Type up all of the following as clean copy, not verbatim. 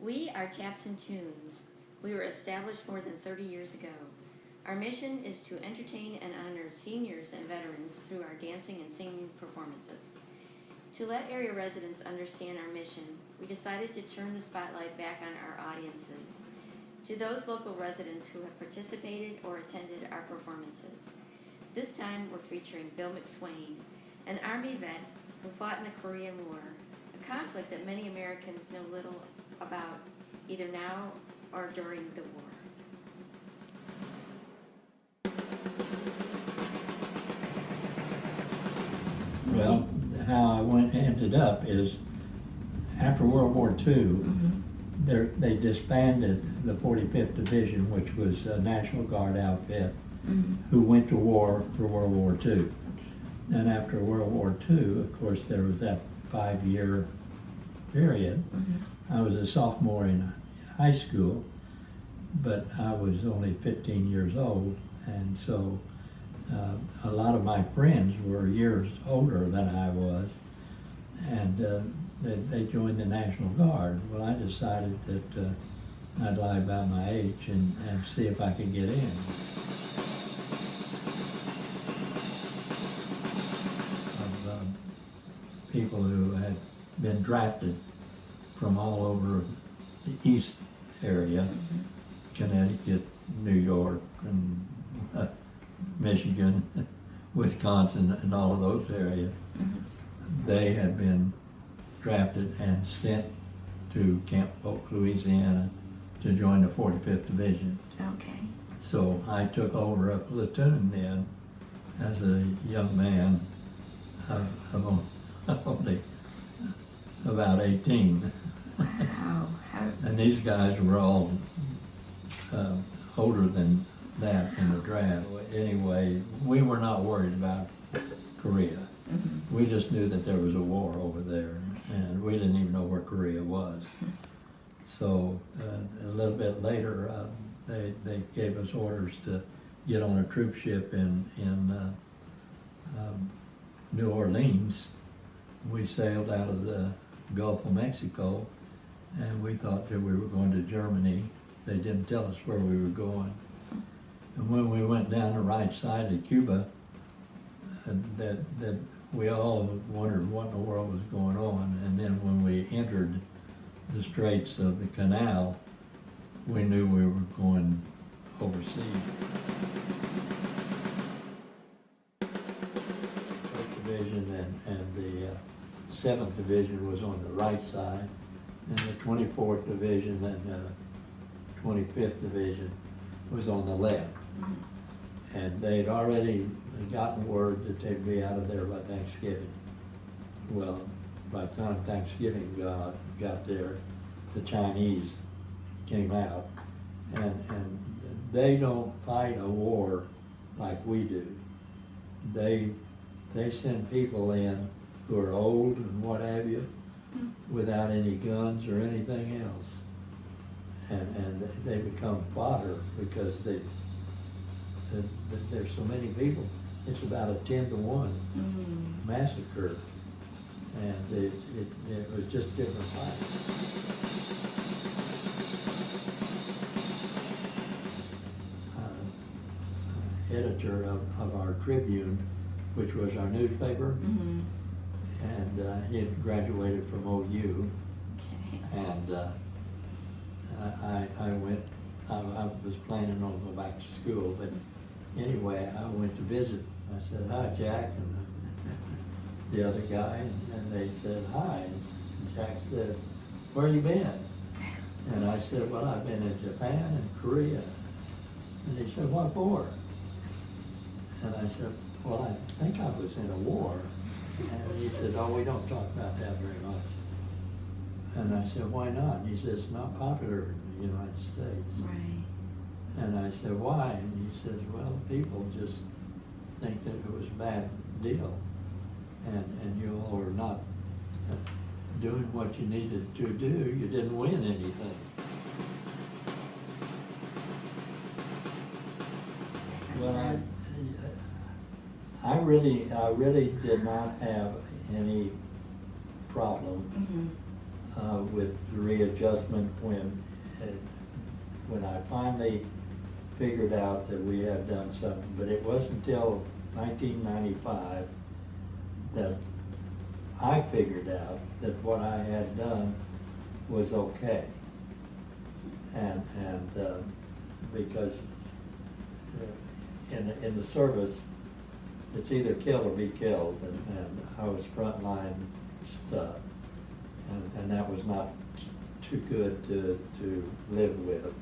We are Taps and Tunes. We were established more than 30 years ago. Our mission is to entertain and honor seniors and veterans through our dancing and singing performances. To let area residents understand our mission, we decided to turn the spotlight back on our audiences, to those local residents who have participated or attended our performances. This time we're featuring Bill MacSwain, an Army vet who fought in the Korean War, a conflict that many Americans know little about, either now or during the war. Well, how I ended up is after World War II, they disbanded the 45th Division, which was a National Guard outfit, who went to war for World War II. Then after World War II, of course, there was that 5-year period. I was a sophomore in high school, but I was only 15 years old, and so a lot of my friends were years older than I was, and they joined the National Guard. Well, I decided that I'd lie about my age and see if I could get in. Of people who had been drafted from all over the East area, Connecticut, New York, and Michigan, Wisconsin, and all of those areas. They had been drafted and sent to Camp Polk, Louisiana to join the 45th Division. Okay. So I took over a platoon then as a young man of only about 18. Wow. And these guys were all older than that in the draft. Anyway, we were not worried about Korea. We just knew that there was a war over there, and we didn't even know where Korea was. So a little bit later, they gave us orders to get on a troop ship in New Orleans. We sailed out of the Gulf of Mexico, and we thought that we were going to Germany. They didn't tell us where we were going. And when we went down the right side of Cuba, that we all wondered what in the world was going on. And then when we entered the Straits of the Canal, we knew we were going overseas. First Division and the 7th Division was on the right side, and the 24th Division and the 25th Division was on the left. And they'd already gotten word that they'd be out of there by Thanksgiving. Well, by the time Thanksgiving got there, the Chinese came out, and they don't fight a war like we do. They send people in who are old and what have you, without any guns or anything else. And they become fodder because there's so many people. It's about a 10-to-1 massacre, and it was just different life. Editor of our Tribune, which was our newspaper, and he had graduated from OU, and I was planning on going back to school, but anyway, I went to visit. I said, "Hi, Jack," and the other guy, and they said, "Hi." And Jack said, "Where you been?" And I said, "Well, I've been in Japan and Korea." And he said, "What for?" And I said, "Well, I think I was in a war." And he said, "Oh, we don't talk about that very much." And I said, "Why not?" And he said, "It's not popular in the United States." Right. And I said, "Why?" And he says, "Well, people just think that it was a bad deal, and you all are not doing what you needed to do. You didn't win anything." Well, I really did not have any problem with the readjustment when I finally figured out that we had done something, but it wasn't until 1995 that I figured out that what I had done was okay. And because in the service, it's either kill or be killed, and I was frontline stuff, and that was not too good to live with.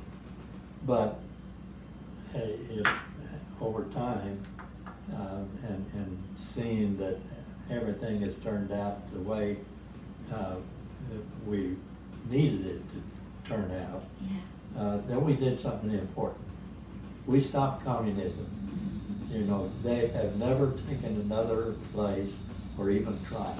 But over time, and seeing that everything has turned out the way we needed it to turn out, then we did something important. We stopped communism. You know, they have never taken another place or even tried.